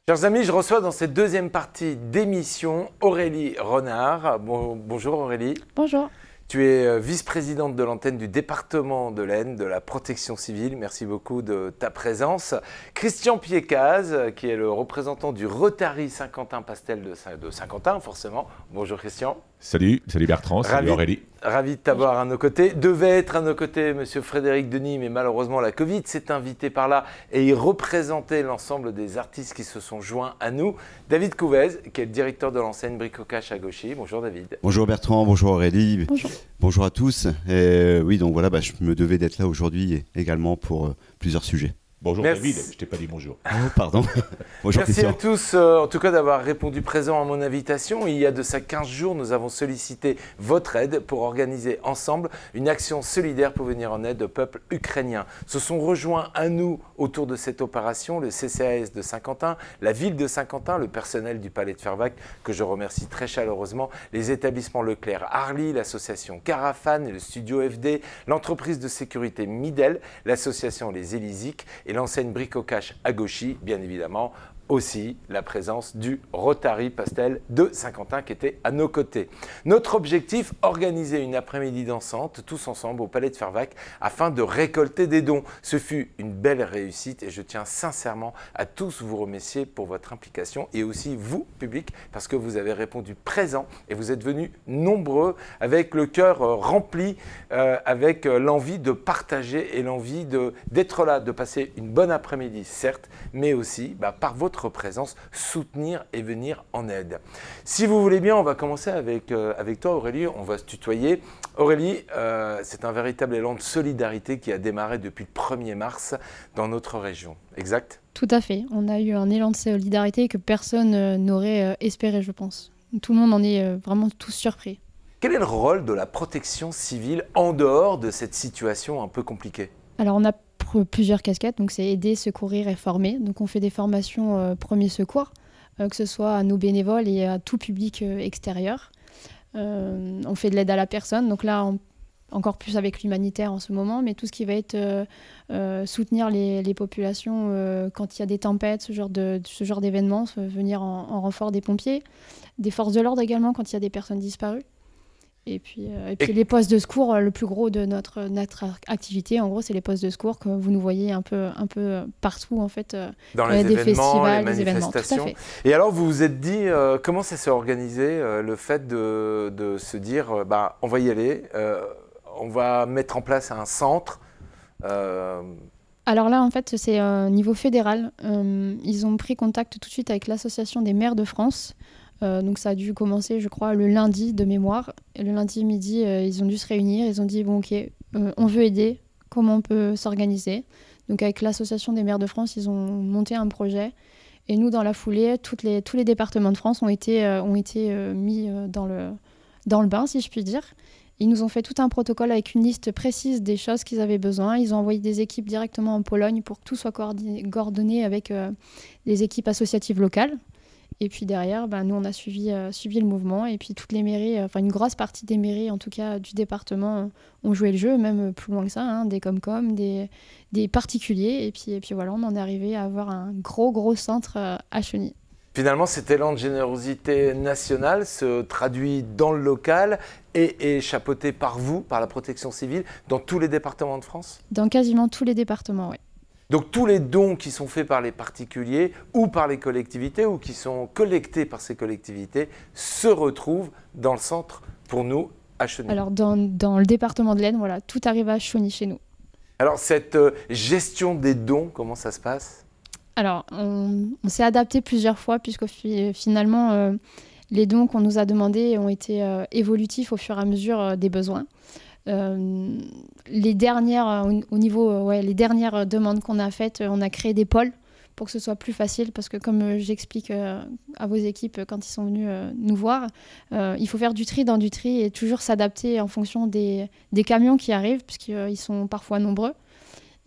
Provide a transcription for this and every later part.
Chers amis, je reçois dans cette deuxième partie d'émission Aurélie Renard. Bonjour Aurélie. Bonjour. Tu es vice-présidente de l'antenne du département de l'Aisne, de la protection civile. Merci beaucoup de ta présence. Christian Piécaz, qui est le représentant du Rotary Saint-Quentin-Pastel de Saint-Quentin, forcément. Bonjour Christian. Salut Bertrand, salut Aurélie. Ravi de t'avoir à nos côtés. Devait être à nos côtés Monsieur Frédéric Denis, mais malheureusement la Covid s'est invitée par là et il représentait l'ensemble des artistes qui se sont joints à nous. David Couvez, qui est le directeur de l'enseigne Brico-Cash à Gauchy. Bonjour David. Bonjour Bertrand, bonjour Aurélie. Bonjour. Bonjour à tous. Et oui, donc voilà, je me devais d'être là aujourd'hui également pour plusieurs sujets. Bonjour Merci. David, je t'ai pas dit bonjour. Oh, pardon. Bonjour Merci Christian. à tous, en tout cas d'avoir répondu présent à mon invitation. Il y a de ça 15 jours, nous avons sollicité votre aide pour organiser ensemble une action solidaire pour venir en aide au peuple ukrainien. Se sont rejoints à nous autour de cette opération le CCAS de Saint-Quentin, la ville de Saint-Quentin, le personnel du Palais de Fervaques, que je remercie très chaleureusement, les établissements Leclerc Arly, l'association Carafane et le studio FD, l'entreprise de sécurité Midel, l'association Les Élysiques et l'enseigne Brico-Cash à Gauchy, bien évidemment, aussi la présence du Rotary Pastel de Saint-Quentin qui était à nos côtés. Notre objectif, organiser une après-midi dansante, tous ensemble au Palais de Fervaques, afin de récolter des dons. Ce fut une belle réussite et je tiens sincèrement à tous vous remercier pour votre implication et aussi vous, public, parce que vous avez répondu présent et vous êtes venus nombreux avec le cœur rempli, avec l'envie de partager et l'envie d'être là, de passer une bonne après-midi, certes, mais aussi par votre présence, soutenir et venir en aide. Si vous voulez bien, on va commencer avec toi Aurélie, on va se tutoyer. Aurélie, c'est un véritable élan de solidarité qui a démarré depuis le 1er mars dans notre région, exact? Tout à fait, on a eu un élan de solidarité que personne n'aurait espéré, je pense. Tout le monde en est vraiment tous surpris. Quel est le rôle de la protection civile en dehors de cette situation un peu compliquée? Alors on a plusieurs casquettes, donc c'est aider, secourir et former. Donc on fait des formations premiers secours, que ce soit à nos bénévoles et à tout public extérieur. On fait de l'aide à la personne, donc là encore plus avec l'humanitaire en ce moment, mais tout ce qui va être soutenir les populations quand il y a des tempêtes, ce genre d'événements, venir en renfort des pompiers, des forces de l'ordre également quand il y a des personnes disparues. Et puis les postes de secours, le plus gros de notre activité, en gros, c'est les postes de secours que vous nous voyez un peu partout, en fait, dans les des événements, festivals, les des événements. Tout à manifestations. fait. Et alors, vous vous êtes dit, comment ça s'est organisé, le fait de se dire, on va y aller, on va mettre en place un centre Alors là, en fait, c'est niveau fédéral. Ils ont pris contact tout de suite avec l'Association des maires de France. Donc ça a dû commencer, je crois, le lundi de mémoire. Et le lundi midi, ils ont dû se réunir. Ils ont dit, bon ok, on veut aider. Comment on peut s'organiser? Donc avec l'Association des maires de France, ils ont monté un projet. Et nous, dans la foulée, tous les départements de France ont été mis dans le bain, si je puis dire. Ils nous ont fait tout un protocole avec une liste précise des choses qu'ils avaient besoin. Ils ont envoyé des équipes directement en Pologne pour que tout soit coordonné avec les équipes associatives locales. Et puis derrière, nous, on a suivi le mouvement. Et puis toutes les mairies, une grosse partie des mairies, en tout cas du département, ont joué le jeu, même plus loin que ça, des Comcom, des particuliers. Et puis voilà, on en est arrivé à avoir un gros centre à Cheny. Finalement, cet élan de générosité nationale se traduit dans le local et est chapeauté par vous, par la protection civile, dans tous les départements de France? Dans quasiment tous les départements, oui. Donc tous les dons qui sont faits par les particuliers ou par les collectivités ou qui sont collectés par ces collectivités se retrouvent dans le centre pour nous à Cheny. Alors dans le département de l'Aisne, voilà, tout arrive à Cheny chez nous. Alors cette gestion des dons, comment ça se passe? Alors on s'est adapté plusieurs fois puisque finalement les dons qu'on nous a demandés ont été évolutifs au fur et à mesure des besoins. Les dernières demandes qu'on a faites, on a créé des pôles pour que ce soit plus facile parce que comme j'explique à vos équipes quand ils sont venus nous voir, il faut faire du tri dans du tri et toujours s'adapter en fonction des camions qui arrivent puisqu'ils sont parfois nombreux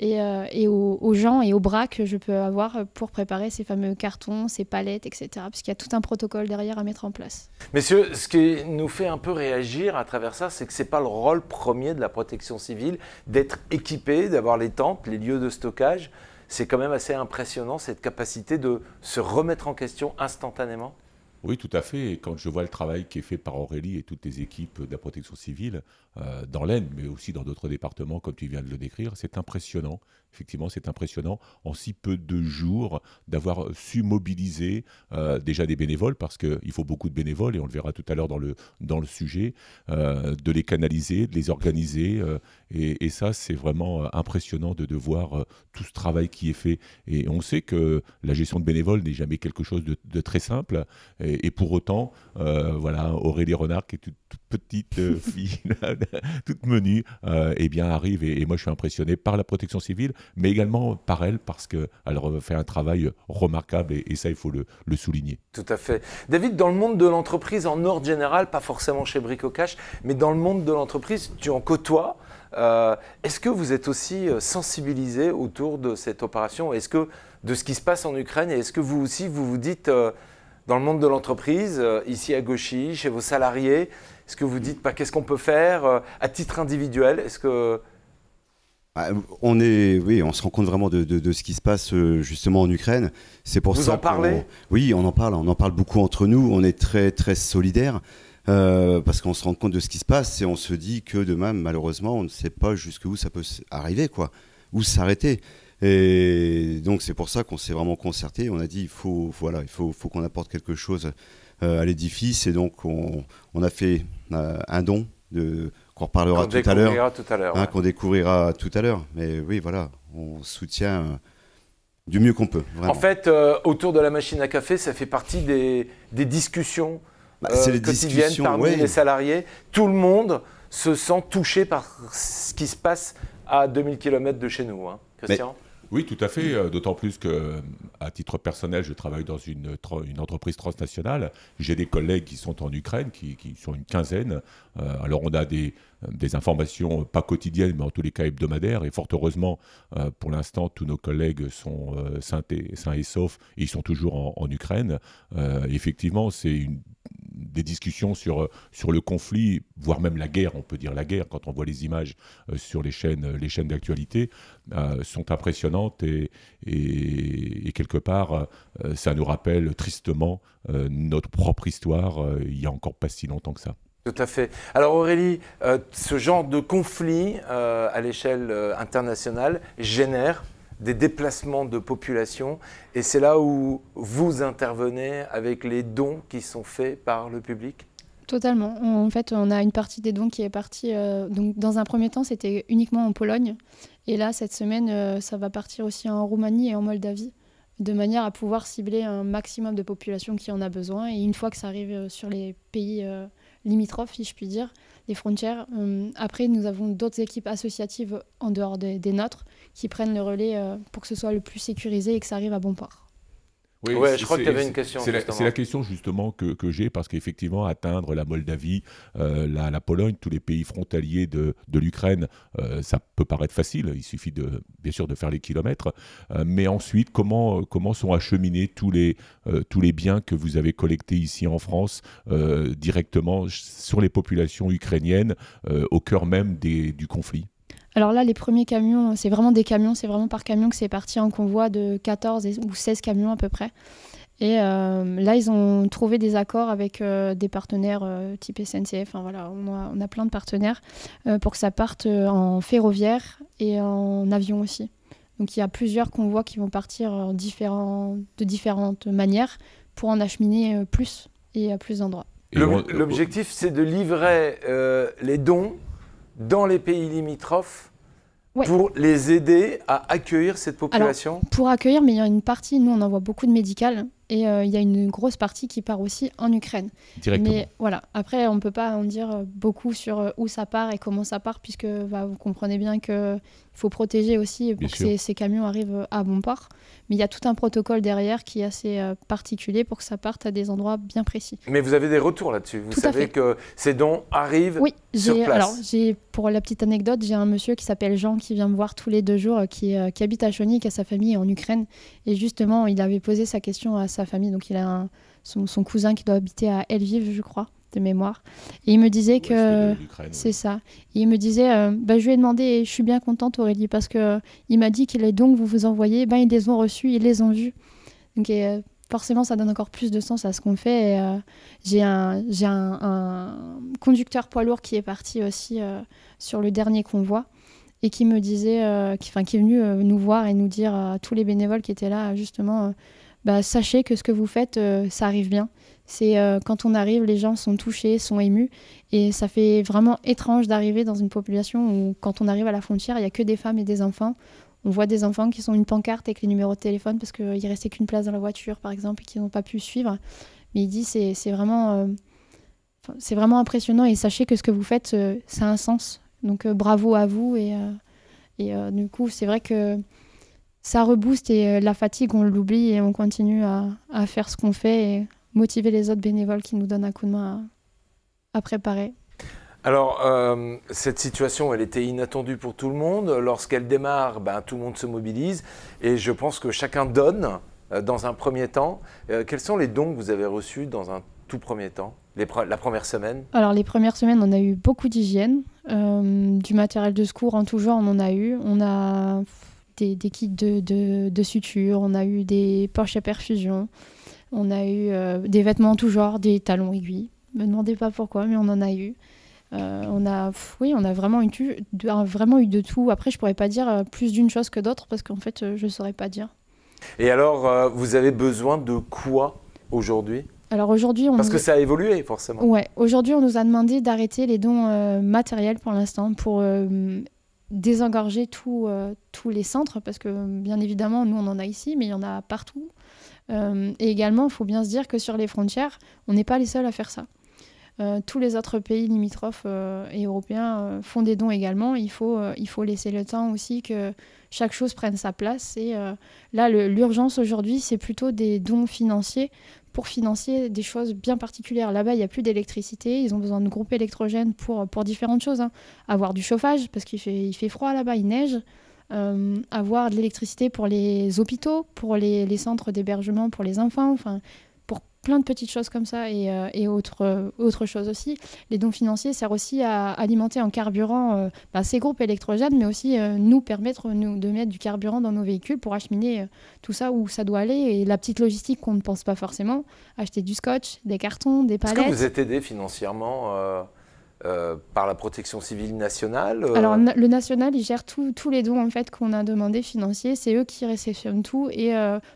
et aux gens et aux bras que je peux avoir pour préparer ces fameux cartons, ces palettes, etc. Parce qu'il y a tout un protocole derrière à mettre en place. Messieurs, ce qui nous fait un peu réagir à travers ça, c'est que ce n'est pas le rôle premier de la protection civile d'être équipé, d'avoir les tentes, les lieux de stockage. c'est quand même assez impressionnant, cette capacité de se remettre en question instantanément. Oui, tout à fait. Et quand je vois le travail qui est fait par Aurélie et toutes les équipes de la protection civile dans l'Aisne, mais aussi dans d'autres départements, comme tu viens de le décrire, c'est impressionnant. Effectivement, c'est impressionnant en si peu de jours d'avoir su mobiliser déjà des bénévoles, parce qu'il faut beaucoup de bénévoles, et on le verra tout à l'heure dans le sujet, de les canaliser, de les organiser. Et ça, c'est vraiment impressionnant de voir tout ce travail qui est fait. Et on sait que la gestion de bénévoles n'est jamais quelque chose de très simple. Et pour autant, voilà, Aurélie Renard, qui est toute petite fille, toute menue, eh bien arrive. Et moi, je suis impressionné par la protection civile, mais également par elle, parce qu'elle fait un travail remarquable, et ça, il faut le souligner. Tout à fait. David, dans le monde de l'entreprise, en ordre général, pas forcément chez Bricocash, mais dans le monde de l'entreprise, tu en côtoies. Est-ce que vous êtes aussi sensibilisé autour de cette opération? Est-ce que de ce qui se passe en Ukraine, et est-ce que vous aussi, vous vous dites, dans le monde de l'entreprise, ici à Gauchy, chez vos salariés, est-ce que vous dites, qu'est-ce qu'on peut faire à titre individuel? Est-ce que... Oui, on se rend compte vraiment de ce qui se passe justement en Ukraine. C'est pour vous ça en parlez? Oui, on en parle beaucoup entre nous. On est très très solidaires parce qu'on se rend compte de ce qui se passe et on se dit que demain, malheureusement, on ne sait pas jusqu'où ça peut arriver, quoi, où s'arrêter. Et donc c'est pour ça qu'on s'est vraiment concerté. On a dit il faut qu'on apporte quelque chose à l'édifice, et donc on a fait un don qu'on reparlera tout à l'heure, qu'on découvrira tout à l'heure. Mais oui, voilà, on soutient du mieux qu'on peut. Vraiment. En fait, autour de la machine à café, ça fait partie des discussions quotidiennes parmi les salariés. Tout le monde se sent touché par ce qui se passe à 2000 km de chez nous, hein. Christian? Oui, tout à fait, d'autant plus qu'à titre personnel, je travaille dans une entreprise transnationale. J'ai des collègues qui sont en Ukraine, qui sont une quinzaine. Alors on a des informations pas quotidiennes, mais en tous les cas hebdomadaires. Et fort heureusement, pour l'instant, tous nos collègues sont sains et saufs, et ils sont toujours en Ukraine. Effectivement, c'est des discussions sur le conflit, voire même la guerre, on peut dire la guerre, quand on voit les images sur les chaînes d'actualité, sont impressionnantes, et quelque part, ça nous rappelle tristement notre propre histoire, il n'y a encore pas si longtemps que ça. Tout à fait. Alors Aurélie, ce genre de conflit à l'échelle internationale génère des déplacements de population, et c'est là où vous intervenez avec les dons qui sont faits par le public? Totalement. En fait, on a une partie des dons qui est partie. Donc, dans un premier temps, c'était uniquement en Pologne. Et là, cette semaine, ça va partir aussi en Roumanie et en Moldavie, de manière à pouvoir cibler un maximum de population qui en a besoin. Et une fois que ça arrive sur les pays limitrophes, si je puis dire, les frontières, après, nous avons d'autres équipes associatives en dehors des nôtres qui prennent le relais pour que ce soit le plus sécurisé et que ça arrive à bon port. Oui, ouais, je crois que tu avais une question. C'est la question justement que j'ai, parce qu'effectivement, atteindre la Moldavie, la Pologne, tous les pays frontaliers de l'Ukraine, ça peut paraître facile. Il suffit bien sûr de faire les kilomètres. Mais ensuite, comment sont acheminés tous les biens que vous avez collectés ici en France directement sur les populations ukrainiennes, au cœur même du conflit? Alors là, les premiers camions, c'est vraiment des camions, c'est vraiment par camion que c'est parti en convoi de 14 ou 16 camions à peu près. Et là, ils ont trouvé des accords avec des partenaires type SNCF. Enfin, voilà, on a plein de partenaires pour que ça parte en ferroviaire et en avion aussi. Donc il y a plusieurs convois qui vont partir de différentes manières pour en acheminer plus et à plus d'endroits. L'objectif, c'est de livrer les dons dans les pays limitrophes, ouais, pour les aider à accueillir cette population? Alors, pour accueillir, mais il y a une partie, nous on envoie beaucoup de médicales, et il y a une grosse partie qui part aussi en Ukraine. Directement. Mais voilà, après on ne peut pas en dire beaucoup sur où ça part et comment ça part, puisque vous comprenez bien qu'il faut protéger aussi pour que ces camions arrivent à bon port. Mais il y a tout un protocole derrière qui est assez particulier pour que ça parte à des endroits bien précis. Mais vous avez des retours là-dessus? Vous savez que ces dons arrivent sur place? Alors, pour la petite anecdote, j'ai un monsieur qui s'appelle Jean qui vient me voir tous les 2 jours, qui habite à Chauny, qui a sa famille en Ukraine. Et justement, il avait posé sa question à sa famille. Donc, il a son cousin qui doit habiter à Lviv, je crois. de mémoire. Et il me disait que... C'est ça. Et il me disait, je lui ai demandé, et je suis bien contente Aurélie, parce qu'il m'a dit que les dons que vous envoyez, ils les ont reçus, ils les ont vus. Donc forcément, ça donne encore plus de sens à ce qu'on fait. Et, j'ai un conducteur poids lourd qui est parti aussi sur le dernier convoi et qui me disait, qui est venu nous voir et nous dire à tous les bénévoles qui étaient là, justement, sachez que ce que vous faites, ça arrive bien. C'est quand on arrive, les gens sont touchés, sont émus. Et ça fait vraiment étrange d'arriver dans une population où, quand on arrive à la frontière, il n'y a que des femmes et des enfants. On voit des enfants qui sont une pancarte avec les numéros de téléphone parce qu'il ne restait qu'une place dans la voiture, par exemple, et qui n'ont pas pu suivre. Mais il dit c'est vraiment impressionnant. Et sachez que ce que vous faites, ça a un sens. Donc bravo à vous. Et du coup, c'est vrai que ça rebooste et la fatigue, on l'oublie et on continue à faire ce qu'on fait et motiver les autres bénévoles qui nous donnent un coup de main à préparer. Alors, cette situation, elle était inattendue pour tout le monde. Lorsqu'elle démarre, tout le monde se mobilise et je pense que chacun donne dans un premier temps. Quels sont les dons que vous avez reçus dans un tout premier temps, la première semaine? Alors, les premières semaines, on a eu beaucoup d'hygiène, du matériel de secours en tout genre, on en a eu. On a des kits de suture, on a eu des poches à perfusion, on a eu des vêtements en tout genre, des talons aiguilles. Ne me demandez pas pourquoi, mais on en a eu. On a vraiment eu de tout. Après, je pourrais pas dire plus d'une chose que d'autres parce qu'en fait, je saurais pas dire. Et alors, vous avez besoin de quoi aujourd'hui? Alors aujourd'hui, parce que ça a évolué forcément. Ouais, aujourd'hui, on nous a demandé d'arrêter les dons matériels pour l'instant pour désengorger tous les centres parce que bien évidemment, nous on en a ici, mais il y en a partout. Et également, il faut bien se dire que sur les frontières, on n'est pas les seuls à faire ça. Tous les autres pays limitrophes et européens font des dons également. Il faut laisser le temps aussi que chaque chose prenne sa place. Et là, l'urgence aujourd'hui, c'est plutôt des dons financiers pour financer des choses bien particulières. Là-bas, il n'y a plus d'électricité. Ils ont besoin de groupes électrogènes pour différentes choses. Avoir du chauffage, parce qu'il fait froid là-bas, il neige. Avoir de l'électricité pour les hôpitaux, pour les centres d'hébergement pour les enfants. Enfin, plein de petites choses comme ça et autre chose aussi. Les dons financiers servent aussi à alimenter en carburant ces groupes électrogènes, mais aussi nous permettre de mettre du carburant dans nos véhicules pour acheminer tout ça où ça doit aller. Et la petite logistique qu'on ne pense pas forcément, acheter du scotch, des cartons, des palettes. Est-ce que vous êtes aidé financièrement par la protection civile nationale? Alors le national, il gère tous les dons en fait, qu'on a demandé financiers. C'est eux qui réceptionnent tout. Et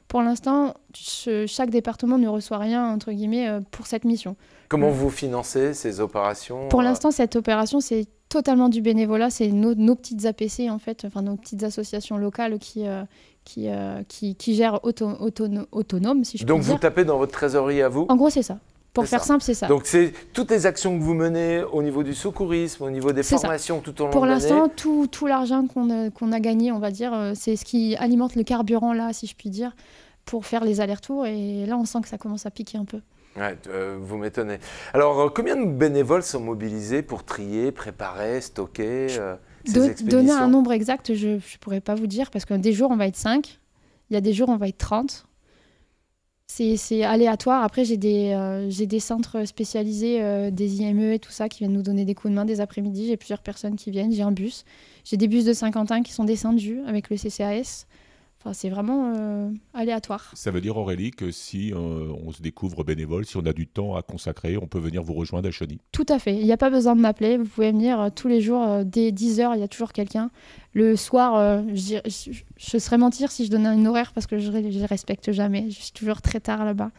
pour l'instant, chaque département ne reçoit rien, entre guillemets, pour cette mission. Comment vous financez ces opérations? Pour l'instant, cette opération, c'est totalement du bénévolat. C'est nos petites APC, en fait, enfin nos petites associations locales qui gèrent autonome, si je puis dire. Donc vous tapez dans votre trésorerie à vous? En gros, c'est ça. Pour faire simple, c'est ça. Donc, c'est toutes les actions que vous menez au niveau du secourisme, au niveau des formations tout au long de l'année. Pour l'instant, tout l'argent qu'on a gagné, on va dire, c'est ce qui alimente le carburant, là, si je puis dire, pour faire les allers-retours. Et là, on sent que ça commence à piquer un peu. Ouais, vous m'étonnez. Alors, combien de bénévoles sont mobilisés pour trier, préparer, stocker ces expéditions? Donner un nombre exact, je ne pourrais pas vous dire, parce que des jours, on va être 5. Il y a des jours, on va être 30. C'est aléatoire. Après, j'ai des centres spécialisés, des IME et tout ça, qui viennent nous donner des coups de main des après-midi. J'ai plusieurs personnes qui viennent. J'ai un bus. J'ai des bus de Saint-Quentin qui sont descendus avec le CCAS. Enfin, c'est vraiment aléatoire. Ça veut dire, Aurélie, que si on se découvre bénévole, si on a du temps à consacrer, on peut venir vous rejoindre à Chauny? Tout à fait. Il n'y a pas besoin de m'appeler. Vous pouvez venir tous les jours. Dès 10h, il y a toujours quelqu'un. Le soir, je serais mentir si je donnais un horaire parce que je ne respecte jamais. Je suis toujours très tard là-bas.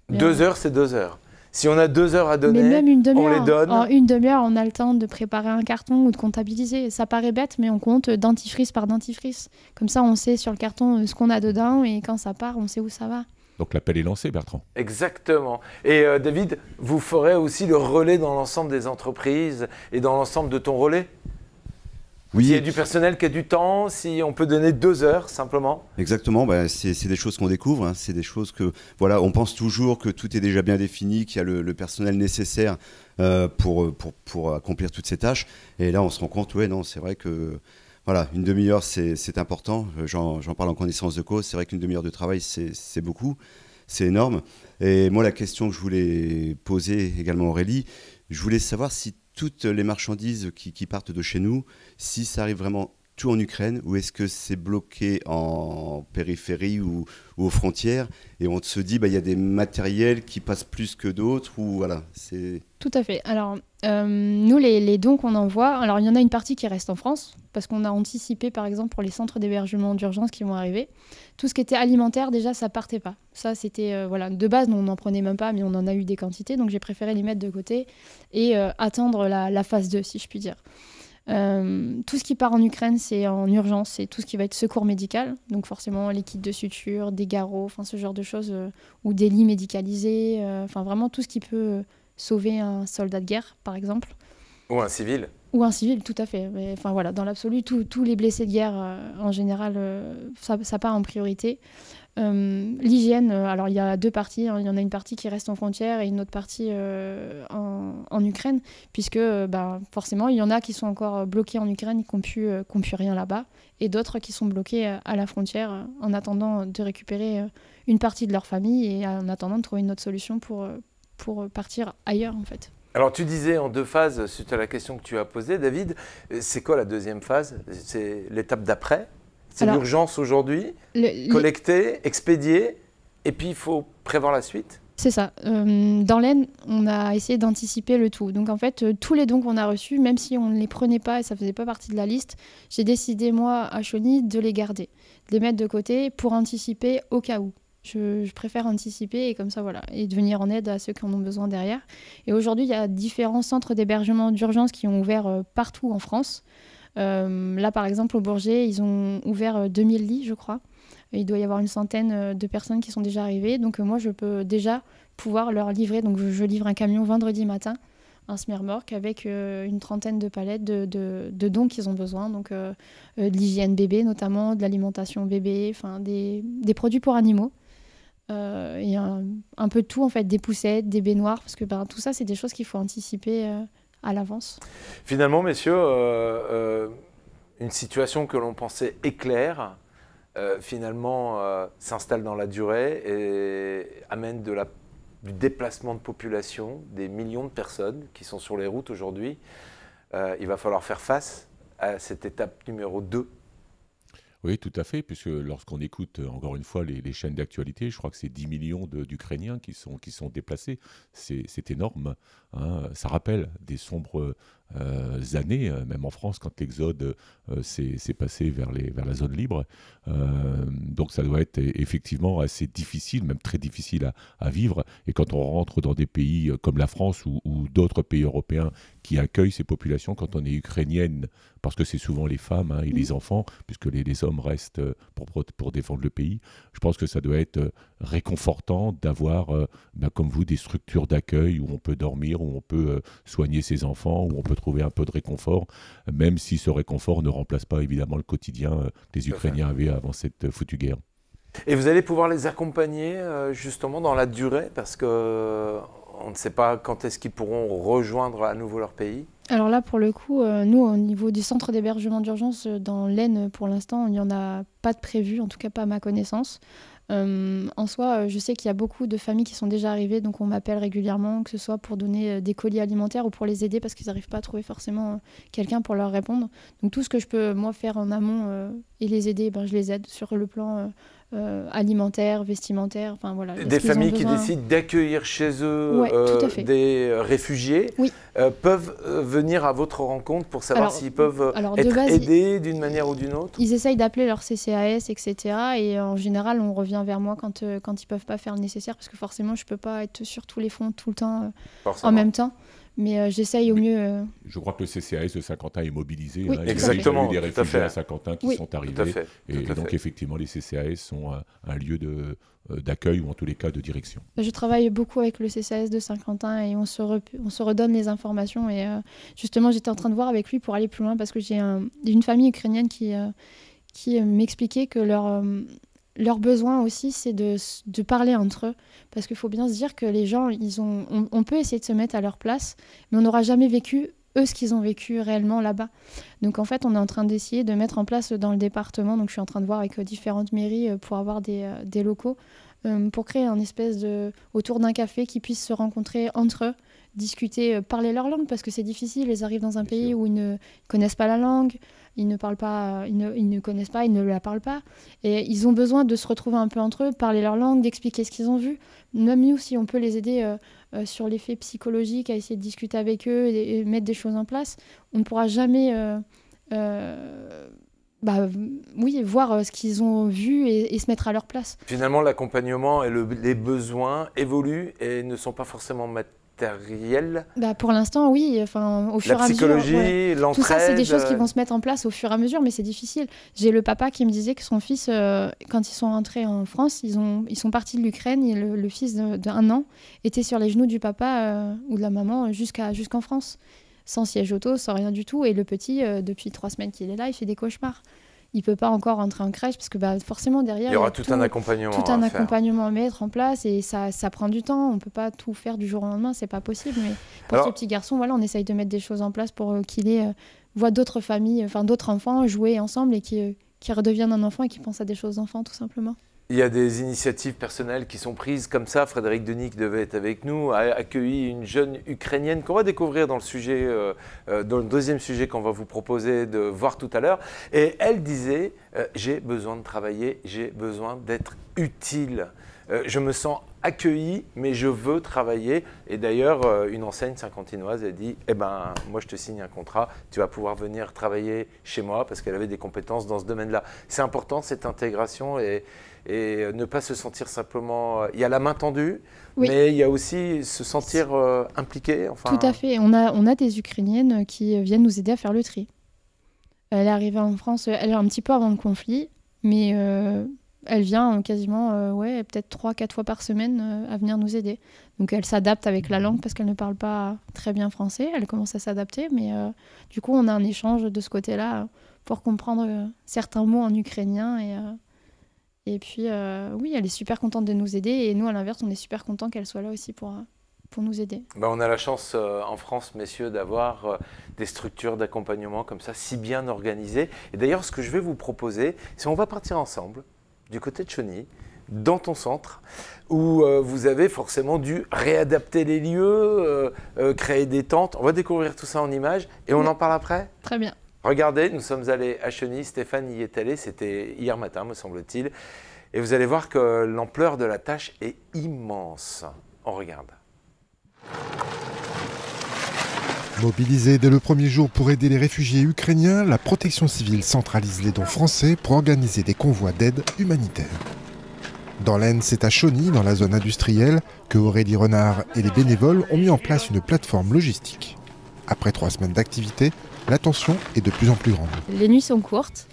2 heures, c'est 2 heures. Si on a 2 heures à donner, mais même on les donne. En une demi-heure, on a le temps de préparer un carton ou de comptabiliser. Ça paraît bête, mais on compte dentifrice par dentifrice. Comme ça, on sait sur le carton ce qu'on a dedans et quand ça part, on sait où ça va. Donc l'appel est lancé, Bertrand. Exactement. Et David, vous ferez aussi le relais dans l'ensemble des entreprises et dans l'ensemble de ton relais? Oui. S'il y a du personnel qui a du temps, si on peut donner 2 heures simplement. Exactement, c'est des choses qu'on découvre, hein. C'est des choses que, voilà, on pense toujours que tout est déjà bien défini, qu'il y a le personnel nécessaire pour accomplir toutes ces tâches. Et là, on se rend compte, ouais, non, c'est vrai que voilà, une demi-heure, c'est important. J'en parle en connaissance de cause. C'est vrai qu'une demi-heure de travail, c'est beaucoup. c'est énorme. Et moi, la question que je voulais poser également à Aurélie, je voulais savoir si toutes les marchandises qui partent de chez nous, si ça arrive vraiment tout en Ukraine, ou est-ce que c'est bloqué en périphérie ou aux frontières, et on se dit il y a des matériels qui passent plus que d'autres, ou voilà, c'est... Tout à fait. Alors, nous, les dons qu'on envoie, alors il y en a une partie qui reste en France, parce qu'on a anticipé, par exemple, pour les centres d'hébergement d'urgence qui vont arriver. Tout ce qui était alimentaire, déjà, ça partait pas. Ça, c'était, voilà, de base, on n'en prenait même pas, mais on en a eu des quantités, donc j'ai préféré les mettre de côté et attendre la phase 2, si je puis dire. Tout ce qui part en Ukraine, c'est en urgence, c'est tout ce qui va être secours médical, donc forcément les kits de suture, des garrots, enfin ce genre de choses, ou des lits médicalisés, enfin vraiment tout ce qui peut sauver un soldat de guerre, par exemple. Ou un civil. Ou un civil, tout à fait. Mais, enfin voilà, dans l'absolu, tous les blessés de guerre, en général, ça part en priorité. L'hygiène, alors il y a deux parties, hein. Il y en a une partie qui reste en frontière et une autre partie en Ukraine, puisque forcément il y en a qui sont encore bloqués en Ukraine et qui n'ont plus rien là-bas, et d'autres qui sont bloqués à la frontière en attendant de récupérer une partie de leur famille et en attendant de trouver une autre solution pour partir ailleurs en fait. Alors tu disais en deux phases, suite à la question que tu as posée, David, c'est quoi la deuxième phase? C'est l'étape d'après? C'est l'urgence aujourd'hui, collecter, expédier, et puis il faut prévoir la suite? C'est ça. Dans l'Aisne, on a essayé d'anticiper le tout. Donc en fait, tous les dons qu'on a reçus, même si on ne les prenait pas et ça ne faisait pas partie de la liste, j'ai décidé, moi, à Chauny, de les garder, de les mettre de côté pour anticiper au cas où. Je préfère anticiper et comme ça, voilà, et de venir en aide à ceux qui en ont besoin derrière. Et aujourd'hui, il y a différents centres d'hébergement d'urgence qui ont ouvert partout en France. Là, par exemple, au Bourget, ils ont ouvert 2000 lits, je crois. Et il doit y avoir une centaine de personnes qui sont déjà arrivées. Donc moi, je peux déjà pouvoir leur livrer. Donc je livre un camion vendredi matin, un semi-remorque, avec une trentaine de palettes de dons qu'ils ont besoin. Donc de l'hygiène bébé notamment, de l'alimentation bébé, enfin des produits pour animaux. Et un peu de tout, en fait, des poussettes, des baignoires, parce que tout ça, c'est des choses qu'il faut anticiper à l'avance. Finalement, messieurs, une situation que l'on pensait éclair, finalement s'installe dans la durée et amène du déplacement de population, des millions de personnes qui sont sur les routes aujourd'hui. Il va falloir faire face à cette étape numéro 2. Oui, tout à fait, puisque lorsqu'on écoute, encore une fois, les chaînes d'actualité, je crois que c'est 10 millions d'Ukrainiens qui sont déplacés. C'est énorme, hein. Ça rappelle des sombres années, même en France, quand l'exode s'est passé vers la zone libre. Donc ça doit être effectivement assez difficile, même très difficile à vivre. Et quand on rentre dans des pays comme la France ou d'autres pays européens qui accueillent ces populations, quand on est ukrainienne, parce que c'est souvent les femmes et les enfants, puisque les hommes restent pour défendre le pays, je pense que ça doit être réconfortant d'avoir, comme vous, des structures d'accueil où on peut dormir, où on peut soigner ses enfants, où on peut trouver un peu de réconfort, même si ce réconfort ne remplace pas évidemment le quotidien que les Ukrainiens avaient avant cette foutue guerre. Et vous allez pouvoir les accompagner justement dans la durée, parce qu'on ne sait pas quand est-ce qu'ils pourront rejoindre à nouveau leur pays? Alors là, pour le coup, nous, au niveau du centre d'hébergement d'urgence dans l'Aisne, pour l'instant, il n'y en a pas de prévu, en tout cas pas à ma connaissance. En soi, je sais qu'il y a beaucoup de familles qui sont déjà arrivées, donc on m'appelle régulièrement, que ce soit pour donner des colis alimentaires ou pour les aider parce qu'ils n'arrivent pas à trouver forcément quelqu'un pour leur répondre. Donc tout ce que je peux, moi, faire en amont et les aider, je les aide sur le plan alimentaire, vestimentaire, enfin voilà. Des familles qui décident d'accueillir chez eux des réfugiés peuvent venir à votre rencontre pour savoir s'ils peuvent être aidés d'une manière ou d'une autre? Ils essayent d'appeler leur CCAS, etc. Et en général, on revient vers moi quand ils ne peuvent pas faire le nécessaire, parce que forcément, je ne peux pas être sur tous les fronts tout le temps en même temps. Mais j'essaye au mieux. Je crois que le CCAS de Saint-Quentin est mobilisé. Oui, exactement. Il y a eu des réfugiés à Saint-Quentin qui sont arrivés. Tout à fait. Et donc, effectivement, les CCAS sont un lieu d'accueil ou en tous les cas de direction. Je travaille beaucoup avec le CCAS de Saint-Quentin et on se redonne les informations. Et justement, j'étais en train de voir avec lui pour aller plus loin, parce que j'ai une famille ukrainienne qui m'expliquait que leur besoin aussi, c'est de parler entre eux. Parce qu'il faut bien se dire que les gens, on peut essayer de se mettre à leur place, mais on n'aura jamais vécu eux ce qu'ils ont vécu réellement là-bas. Donc en fait, on est en train d'essayer de mettre en place dans le département, donc je suis en train de voir avec différentes mairies pour avoir des locaux, pour créer un espèce autour d'un café qui puissent se rencontrer entre eux, discuter, parler leur langue, parce que c'est difficile, ils arrivent dans un pays où ils ne connaissent pas la langue, ils ne parlent pas, ils ne connaissent pas, ils ne la parlent pas, et ils ont besoin de se retrouver un peu entre eux, parler leur langue, d'expliquer ce qu'ils ont vu. Même nous, si on peut les aider sur l'effet psychologique, à essayer de discuter avec eux et mettre des choses en place, on ne pourra jamais voir ce qu'ils ont vu et se mettre à leur place. Finalement, l'accompagnement et les besoins évoluent et ne sont pas forcément matériels. Pour l'instant, oui. Enfin, au fur et à mesure. La psychologie, l'entraide. Tout ça, c'est des choses qui vont se mettre en place au fur et à mesure, mais c'est difficile. J'ai le papa qui me disait que son fils, quand ils sont rentrés en France, ils sont partis de l'Ukraine et le fils d'1 an était sur les genoux du papa ou de la maman jusqu'en France, sans siège auto, sans rien du tout. Et le petit, depuis 3 semaines qu'il est là, il fait des cauchemars. Il ne peut pas encore entrer en crèche parce que forcément derrière, il y aura tout un accompagnement à mettre en place et ça prend du temps. On ne peut pas tout faire du jour au lendemain, c'est pas possible. Mais pour ce petit garçon, voilà, on essaye de mettre des choses en place pour qu'il voit d'autres familles, d'autres enfants jouer ensemble et qu'il redevienne un enfant et qu'il pense à des choses d'enfant tout simplement. Il y a des initiatives personnelles qui sont prises comme ça. Frédéric Denis, qui devait être avec nous, a accueilli une jeune Ukrainienne qu'on va découvrir dans le deuxième sujet qu'on va vous proposer de voir tout à l'heure. Et elle disait j'ai besoin de travailler, j'ai besoin d'être utile. Je me sens accueillie, mais je veux travailler. Et d'ailleurs, une enseigne saint-quentinoise a dit moi, je te signe un contrat, tu vas pouvoir venir travailler chez moi, parce qu'elle avait des compétences dans ce domaine-là. C'est important, cette intégration, et ne pas se sentir simplement... Il y a la main tendue, oui, mais il y a aussi se sentir impliqué. Tout à fait. On a des Ukrainiennes qui viennent nous aider à faire le tri. Elle est arrivée en France, elle est un petit peu avant le conflit, mais elle vient quasiment, peut-être 3-4 fois par semaine à venir nous aider. Donc elle s'adapte avec la langue parce qu'elle ne parle pas très bien français. Elle commence à s'adapter, mais du coup, on a un échange de ce côté-là pour comprendre certains mots en ukrainien. Et puis, oui, elle est super contente de nous aider. Et nous, à l'inverse, on est super contents qu'elle soit là aussi pour nous aider. On a la chance en France, messieurs, d'avoir des structures d'accompagnement comme ça, si bien organisées. Et d'ailleurs, ce que je vais vous proposer, c'est qu'on va partir ensemble du côté de Chauny, dans ton centre, où vous avez forcément dû réadapter les lieux, créer des tentes. On va découvrir tout ça en images et on en parle après ? Très bien. Regardez, nous sommes allés à Chauny, Stéphane y est allé, c'était hier matin, me semble-t-il. Et vous allez voir que l'ampleur de la tâche est immense. On regarde. Mobilisée dès le premier jour pour aider les réfugiés ukrainiens, la protection civile centralise les dons français pour organiser des convois d'aide humanitaire. Dans l'Aisne, c'est à Chauny, dans la zone industrielle, que Aurélie Renard et les bénévoles ont mis en place une plateforme logistique. Après 3 semaines d'activité, la tension est de plus en plus grande. Les nuits sont courtes,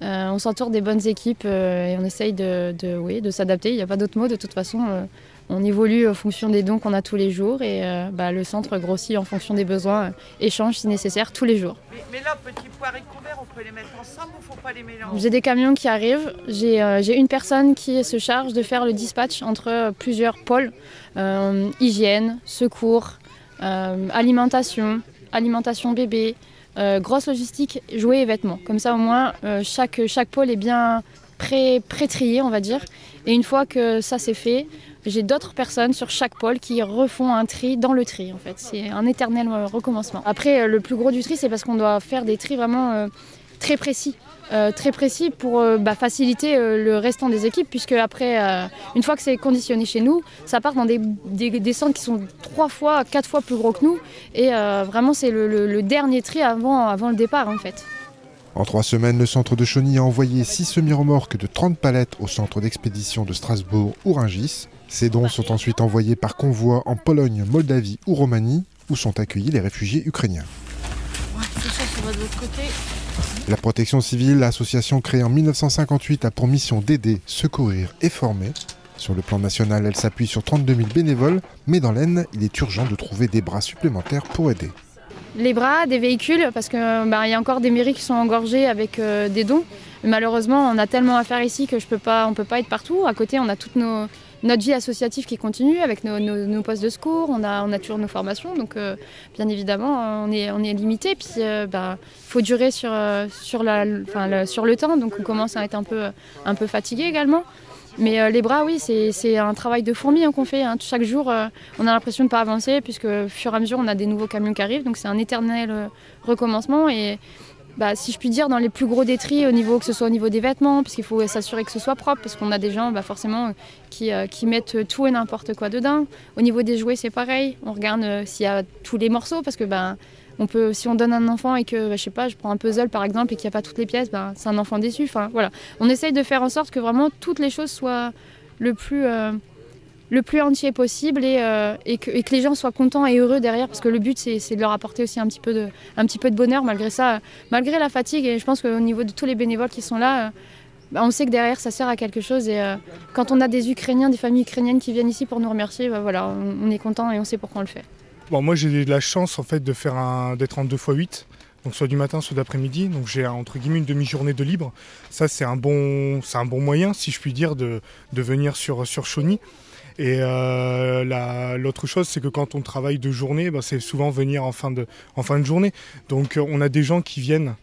on s'entoure des bonnes équipes et on essaye de s'adapter. Il n'y a pas d'autre mot, de toute façon. On évolue en fonction des dons qu'on a tous les jours et le centre grossit en fonction des besoins, échange si nécessaire tous les jours. Mais là, petits pois haricots-verts, on peut les mettre ensemble ou il ne faut pas les mélanger? J'ai des camions qui arrivent, j'ai une personne qui se charge de faire le dispatch entre plusieurs pôles, hygiène, secours, alimentation bébé, grosse logistique, jouets et vêtements. Comme ça au moins chaque pôle est bien pré-trié, on va dire. Et une fois que ça c'est fait, j'ai d'autres personnes sur chaque pôle qui refont un tri dans le tri en fait. C'est un éternel recommencement. Après le plus gros du tri, c'est parce qu'on doit faire des tris vraiment très précis pour faciliter le restant des équipes, puisque après, une fois que c'est conditionné chez nous, ça part dans des centres qui sont 3 fois, 4 fois plus gros que nous, et vraiment c'est le dernier tri avant le départ en fait. En 3 semaines, le centre de Chauny a envoyé 6 semi-remorques de 30 palettes au centre d'expédition de Strasbourg ou Rungis. Ces dons sont ensuite envoyés par convoi en Pologne, Moldavie ou Roumanie, où sont accueillis les réfugiés ukrainiens. Ouais, tout ça va de l'autre côté. La protection civile, l'association créée en 1958, a pour mission d'aider, secourir et former. Sur le plan national, elle s'appuie sur 32 000 bénévoles, mais dans l'Aisne, il est urgent de trouver des bras supplémentaires pour aider. Les bras, des véhicules, parce qu'il y a encore des mairies qui sont engorgées avec des dons. Mais malheureusement, on a tellement à faire ici que on ne peut pas être partout. À côté, on a toutes nos notre vie associative qui continue avec nos postes de secours, on a toujours nos formations, donc bien évidemment on est limité, puis faut durer sur le temps, donc on commence à être un peu fatigué également. Mais les bras, oui, c'est un travail de fourmi qu'on fait. Chaque jour, on a l'impression de ne pas avancer, puisque au fur et à mesure, on a des nouveaux camions qui arrivent. Donc c'est un éternel recommencement. Et si je puis dire, dans les plus gros détris, que ce soit au niveau des vêtements, puisqu'il faut s'assurer que ce soit propre, parce qu'on a des gens forcément qui mettent tout et n'importe quoi dedans. Au niveau des jouets, c'est pareil. On regarde s'il y a tous les morceaux, parce que si on donne un enfant et que, je sais pas, je prends un puzzle par exemple et qu'il n'y a pas toutes les pièces, c'est un enfant déçu. Enfin, voilà. On essaye de faire en sorte que vraiment toutes les choses soient le plus entier possible et que les gens soient contents et heureux derrière, parce que le but c'est de leur apporter aussi un petit peu de bonheur malgré ça, malgré la fatigue. Et je pense qu'au niveau de tous les bénévoles qui sont là, on sait que derrière ça sert à quelque chose. Et quand on a des Ukrainiens, des familles ukrainiennes qui viennent ici pour nous remercier, voilà, on est content et on sait pourquoi on le fait. Bon, moi j'ai eu de la chance en fait d'être en 2x8, donc soit du matin soit d'après-midi, donc j'ai entre guillemets une demi-journée de libre. Ça c'est un bon moyen, si je puis dire, de venir sur Chauny. Et l'autre chose, c'est que quand on travaille de journée, c'est souvent venir en fin de journée. Donc on a des gens qui viennent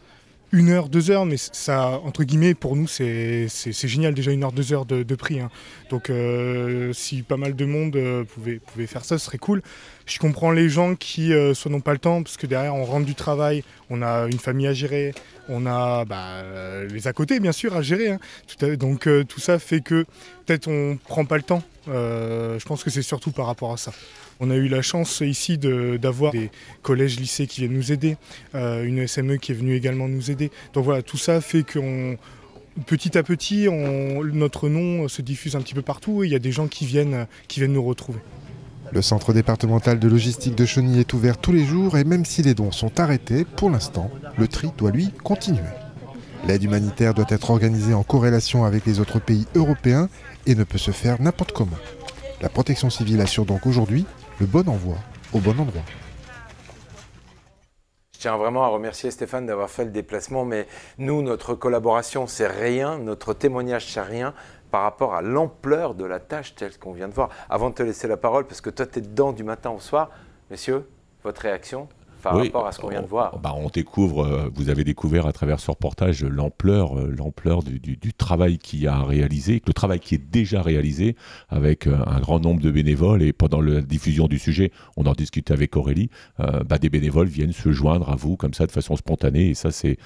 1 heure, 2 heures, mais ça, entre guillemets, pour nous, c'est génial, déjà 1 heure, 2 heures de prix. Donc si pas mal de monde pouvait faire ça, ce serait cool. Je comprends les gens qui soit n'ont pas le temps, parce que derrière, on rentre du travail, on a une famille à gérer, on a les à côté, bien sûr, à gérer. Donc tout ça fait que peut-être on prend pas le temps. Je pense que c'est surtout par rapport à ça. On a eu la chance ici d'avoir des collèges, lycées qui viennent nous aider, une SME qui est venue également nous aider. Donc voilà, tout ça fait que petit à petit, notre nom se diffuse un petit peu partout et il y a des gens qui viennent nous retrouver. Le centre départemental de logistique de Chauny est ouvert tous les jours et même si les dons sont arrêtés, pour l'instant, le tri doit lui continuer. L'aide humanitaire doit être organisée en corrélation avec les autres pays européens et ne peut se faire n'importe comment. La protection civile assure donc aujourd'hui le bon envoi au bon endroit. Je tiens vraiment à remercier Stéphane d'avoir fait le déplacement, mais nous, notre collaboration, c'est rien, notre témoignage, c'est rien par rapport à l'ampleur de la tâche telle qu'on vient de voir. Avant de te laisser la parole, parce que toi, tu es dedans du matin au soir, messieurs, votre réaction par rapport à ce qu'on vient de voir. Vous avez découvert à travers ce reportage l'ampleur du travail qu'il y a à réaliser, le travail qui est déjà réalisé avec un grand nombre de bénévoles. Et pendant la diffusion du sujet, on en discutait avec Aurélie, des bénévoles viennent se joindre à vous comme ça de façon spontanée. Et ça, c'est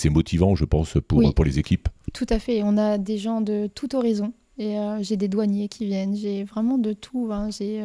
motivant, je pense, pour les équipes. Tout à fait. On a des gens de tout horizon. Et j'ai des douaniers qui viennent, j'ai vraiment de tout. J'ai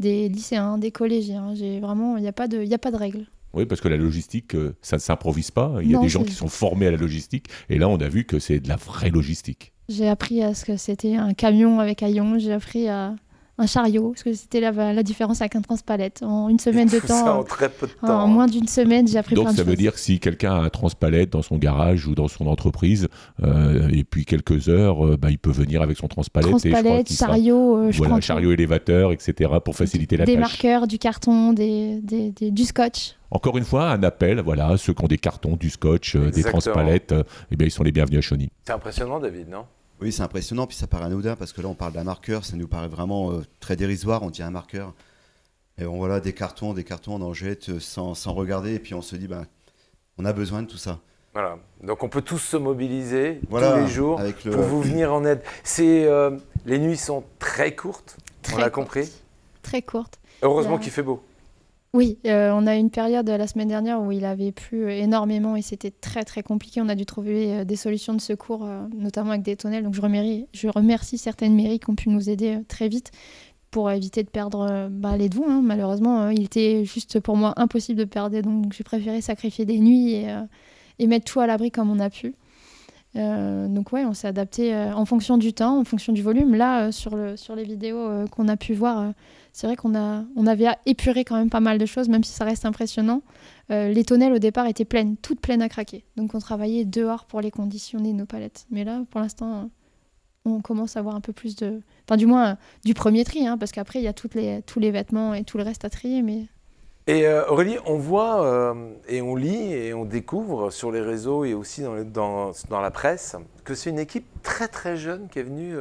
des lycéens, des collégiens. Il n'y a pas de règles. Oui, parce que la logistique, ça ne s'improvise pas. Il y a des gens qui sont formés à la logistique. Et là, on a vu que c'est de la vraie logistique. J'ai appris à ce que c'était un camion avec haillons. J'ai appris à un chariot, parce que c'était la différence avec un transpalette. En une semaine de temps, ça en très peu de temps. En moins d'une semaine, j'ai appris plein de choses. Donc ça veut dire que si quelqu'un a un transpalette dans son garage ou dans son entreprise, et puis quelques heures, il peut venir avec son transpalette. Transpalette, chariot, chariot élévateur, etc. pour faciliter la tâche. Des marqueurs, du carton, du scotch. Encore une fois, un appel, voilà, ceux qui ont des cartons, du scotch, des transpalettes, ils sont les bienvenus à Chauny. C'est impressionnant, David, non ? Oui, c'est impressionnant, puis ça paraît anodin, parce que là, on parle d'un marqueur, ça nous paraît vraiment très dérisoire, on dit un marqueur. Et voilà, des cartons, on en jette sans regarder, et puis on se dit, on a besoin de tout ça. Voilà, donc on peut tous se mobiliser tous les jours pour vous venir en aide. Les nuits sont très courtes, on l'a compris ? Très courtes. Heureusement qu'il fait beau. Oui, on a eu une période la semaine dernière où il avait plu énormément et c'était très très compliqué. On a dû trouver des solutions de secours, notamment avec des tonnelles. Donc je remercie certaines mairies qui ont pu nous aider très vite pour éviter de perdre les devons. Malheureusement, il était juste pour moi impossible de perdre. Donc j'ai préféré sacrifier des nuits et mettre tout à l'abri comme on a pu. Donc ouais, on s'est adapté en fonction du temps, en fonction du volume. Là, sur les vidéos qu'on a pu voir, c'est vrai qu'on avait épuré quand même pas mal de choses, même si ça reste impressionnant. Les tonnelles au départ étaient pleines, toutes pleines à craquer. Donc on travaillait dehors pour les conditionner nos palettes. Mais là, pour l'instant, on commence à avoir un peu plus de... Enfin, du moins, du premier tri, parce qu'après, il y a tous les vêtements et tout le reste à trier. Mais Et Aurélie, on voit et on lit et on découvre sur les réseaux et aussi dans la presse que c'est une équipe très très jeune qui est venue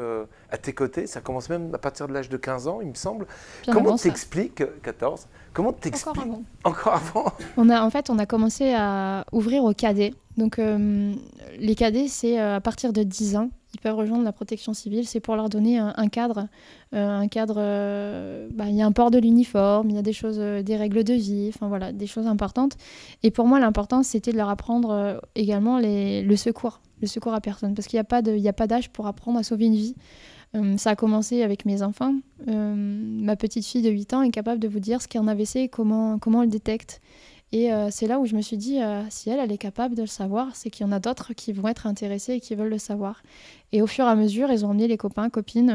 à tes côtés. Ça commence même à partir de l'âge de 15 ans, il me semble. Comment t'expliques, 14, comment t'expliques Encore avant. En fait, on a commencé à ouvrir aux cadets. Donc les cadets, c'est à partir de 10 ans. Ils peuvent rejoindre la protection civile. C'est pour leur donner un cadre. Il y a un port de l'uniforme, il y a des choses, des règles de vie, enfin voilà, des choses importantes. Et pour moi, l'important, c'était de leur apprendre également le secours à personne. Parce qu'il n'y a pas d'âge pour apprendre à sauver une vie. Ça a commencé avec mes enfants. Ma petite fille de 8 ans est capable de vous dire ce qu'est un AVC et comment on le détecte. Et c'est là où je me suis dit, si elle est capable de le savoir, c'est qu'il y en a d'autres qui vont être intéressés et qui veulent le savoir. Et au fur et à mesure, ils ont emmené les copains, copines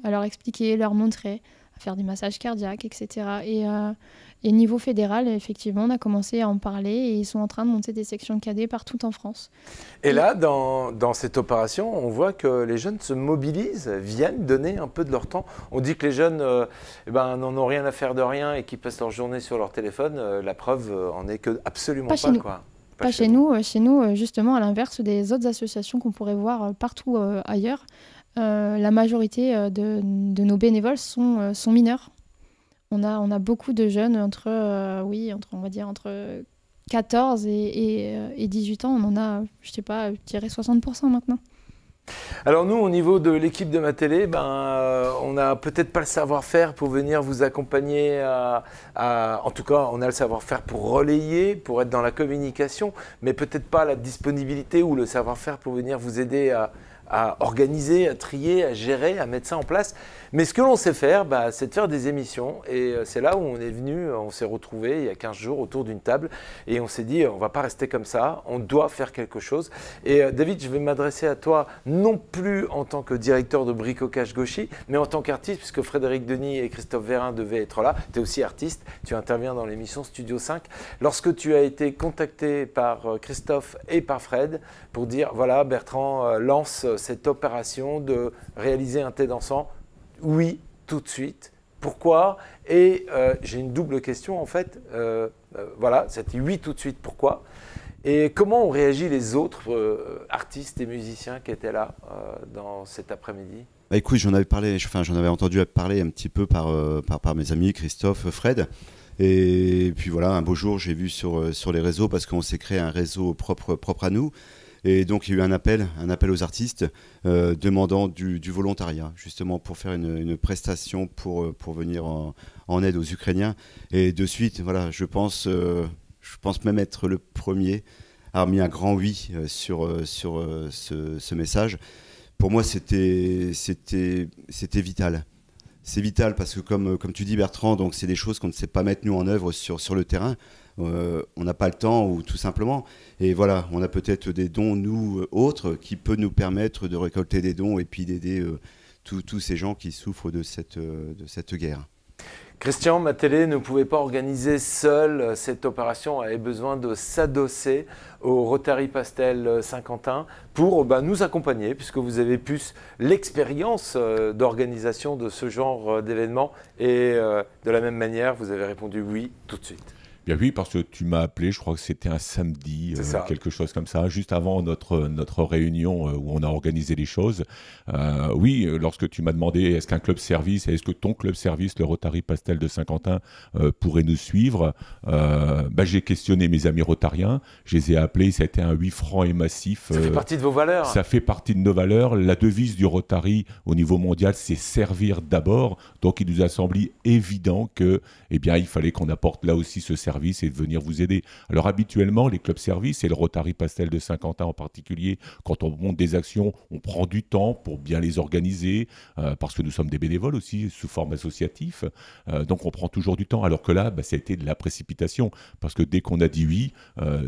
à leur expliquer, leur montrer, à faire des massages cardiaques, etc. Et niveau fédéral, effectivement, on a commencé à en parler et ils sont en train de monter des sections cadets partout en France. Et là, dans cette opération, on voit que les jeunes se mobilisent, viennent donner un peu de leur temps. On dit que les jeunes n'en ont rien à faire de rien et qu'ils passent leur journée sur leur téléphone. La preuve en est que absolument pas. Pas chez nous. Chez nous, justement, à l'inverse des autres associations qu'on pourrait voir partout ailleurs, la majorité de nos bénévoles sont mineurs. On a beaucoup de jeunes entre 14 et 18 ans. On en a, je dirais 60% maintenant. Alors nous, au niveau de l'équipe de Ma Télé, on n'a peut-être pas le savoir-faire pour venir vous accompagner. En tout cas, on a le savoir-faire pour relayer, pour être dans la communication, mais peut-être pas la disponibilité ou le savoir-faire pour venir vous aider à organiser, à trier, à gérer, à mettre ça en place. Mais ce que l'on sait faire, c'est de faire des émissions. Et c'est là où on est venu, on s'est retrouvés il y a 15 jours autour d'une table. Et on s'est dit, on ne va pas rester comme ça, on doit faire quelque chose. Et David, je vais m'adresser à toi, non plus en tant que directeur de Brico-Cache Gauchy, mais en tant qu'artiste, puisque Frédéric Denis et Christophe Vérin devaient être là. Tu es aussi artiste, tu interviens dans l'émission Studio 5. Lorsque tu as été contacté par Christophe et par Fred pour dire, voilà, Bertrand lance cette opération de réaliser un thé dansant, oui, tout de suite. Pourquoi? Et j'ai une double question en fait. Voilà, c'était oui tout de suite, pourquoi? Et comment ont réagi les autres artistes et musiciens qui étaient là dans cet après-midi? Écoute, j'en avais entendu parler un petit peu par mes amis, Christophe, Fred. Et puis voilà, un beau jour, j'ai vu sur les réseaux, parce qu'on s'est créé un réseau propre à nous. Et donc il y a eu un appel aux artistes demandant du volontariat, justement pour faire une prestation pour venir en aide aux Ukrainiens. Et de suite, voilà, je pense même être le premier à avoir mis un grand oui sur ce message. Pour moi, c'était vital. C'est vital parce que comme tu dis, Bertrand, donc c'est des choses qu'on ne sait pas mettre nous en œuvre sur le terrain. On n'a pas le temps, ou tout simplement. Et voilà, on a peut-être des dons, nous, autres, qui peuvent nous permettre de récolter des dons et puis d'aider tous ces gens qui souffrent de cette guerre. Christian, Ma Télé ne pouvait pas organiser seule cette opération, avait besoin de s'adosser au Rotary Pastel Saint-Quentin pour nous accompagner, puisque vous avez plus l'expérience d'organisation de ce genre d'événement. Et de la même manière, vous avez répondu oui tout de suite. Bien oui, parce que tu m'as appelé, je crois que c'était un samedi, quelque chose comme ça, juste avant notre réunion où on a organisé les choses. Oui, lorsque tu m'as demandé est-ce qu'un club service, est-ce que ton club service, le Rotary Pastel de Saint-Quentin, pourrait nous suivre, j'ai questionné mes amis rotariens, je les ai appelés, ça a été un 8 francs et massif. Ça fait partie de vos valeurs. Ça fait partie de nos valeurs. La devise du Rotary au niveau mondial, c'est servir d'abord. Donc il nous a semblé évident que, il fallait qu'on apporte là aussi ce service et de venir vous aider. Alors habituellement, les clubs services et le Rotary Pastel de Saint-Quentin en particulier, quand on monte des actions, on prend du temps pour bien les organiser, parce que nous sommes des bénévoles aussi, sous forme associative, donc on prend toujours du temps. Alors que là, ça a été de la précipitation, parce que dès qu'on a dit oui,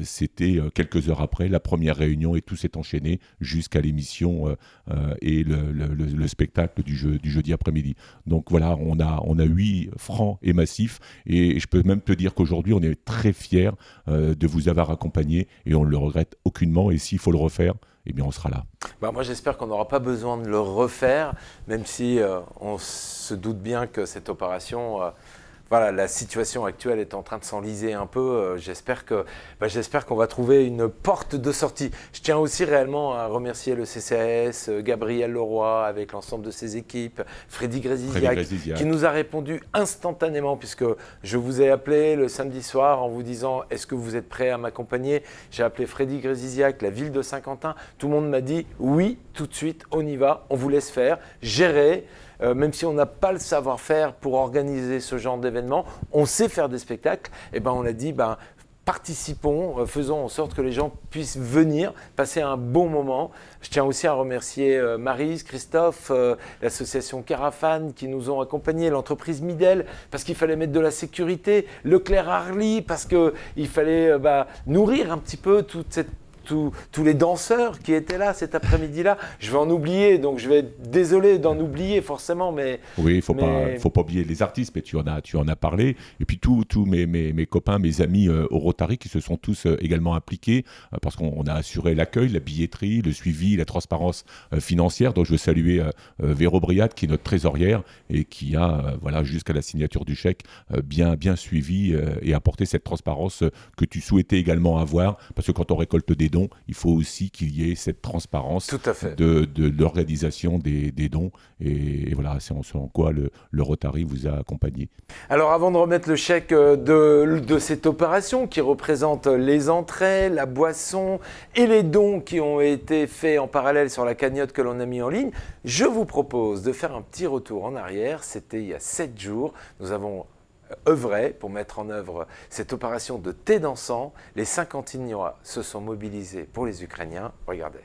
c'était quelques heures après, la première réunion et tout s'est enchaîné jusqu'à l'émission et le spectacle du jeudi après-midi. Donc voilà, on a 8 francs et massifs, et je peux même te dire qu'aujourd'hui, on est très fiers de vous avoir accompagné et on ne le regrette aucunement. Et s'il faut le refaire, on sera là. Moi, j'espère qu'on n'aura pas besoin de le refaire, même si on se doute bien que cette opération voilà, la situation actuelle est en train de s'enliser un peu. J'espère qu'on va trouver une porte de sortie. Je tiens aussi réellement à remercier le CCAS, Gabriel Leroy avec l'ensemble de ses équipes, Freddy Gréziziac, qui nous a répondu instantanément puisque je vous ai appelé le samedi soir en vous disant est-ce que vous êtes prêt à m'accompagner? J'ai appelé Freddy Gréziziac, la ville de Saint-Quentin. Tout le monde m'a dit oui, tout de suite, on y va, on vous laisse faire, gérer. Même si on n'a pas le savoir-faire pour organiser ce genre d'événement, on sait faire des spectacles, et ben on a dit participons, faisons en sorte que les gens puissent venir, passer un bon moment. Je tiens aussi à remercier Maryse, Christophe, l'association Carafane qui nous ont accompagnés, l'entreprise Midel, parce qu'il fallait mettre de la sécurité, Leclerc Harley, parce qu'il fallait nourrir un petit peu toute cette tous les danseurs qui étaient là cet après-midi-là. Je vais en oublier, donc je vais être désolé d'en oublier forcément, mais... Oui, il ne faut pas oublier les artistes, mais tu en as parlé. Et puis tous mes copains, mes amis au Rotary qui se sont tous également impliqués, parce qu'on a assuré l'accueil, la billetterie, le suivi, la transparence financière. Donc je veux saluer Véro Briat, qui est notre trésorière, et qui a, jusqu'à la signature du chèque, bien suivi et apporté cette transparence que tu souhaitais également avoir, parce que quand on récolte des dons, il faut aussi qu'il y ait cette transparence de l'organisation des dons. Et voilà, c'est en quoi le Rotary vous a accompagné. Alors avant de remettre le chèque de cette opération qui représente les entrées, la boisson et les dons qui ont été faits en parallèle sur la cagnotte que l'on a mis en ligne, je vous propose de faire un petit retour en arrière. C'était il y a 7 jours. Nous avons œuvrait pour mettre en œuvre cette opération de thé dansant. Les Saint-Quentinois se sont mobilisés pour les Ukrainiens. Regardez.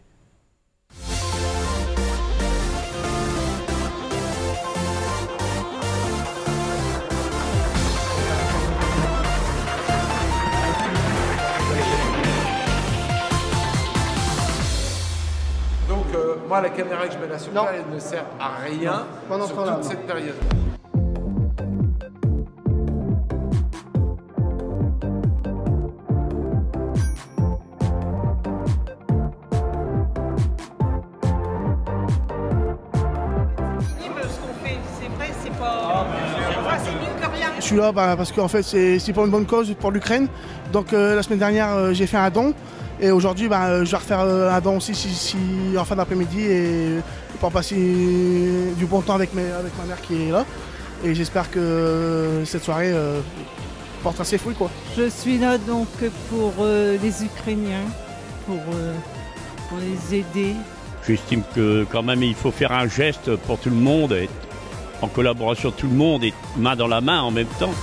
Donc moi la caméra que je mets là sur toi, elle ne sert à rien pendant toute cette période. Je suis là parce qu'en fait c'est pour une bonne cause, pour l'Ukraine. Donc la semaine dernière j'ai fait un don et aujourd'hui je vais refaire un don aussi en fin d'après-midi et pour passer du bon temps avec ma mère qui est là. Et j'espère que cette soirée portera ses fruits, quoi. Je suis là donc pour les Ukrainiens, pour les aider. J'estime que quand même il faut faire un geste pour tout le monde. En collaboration tout le monde et main dans la main en même temps.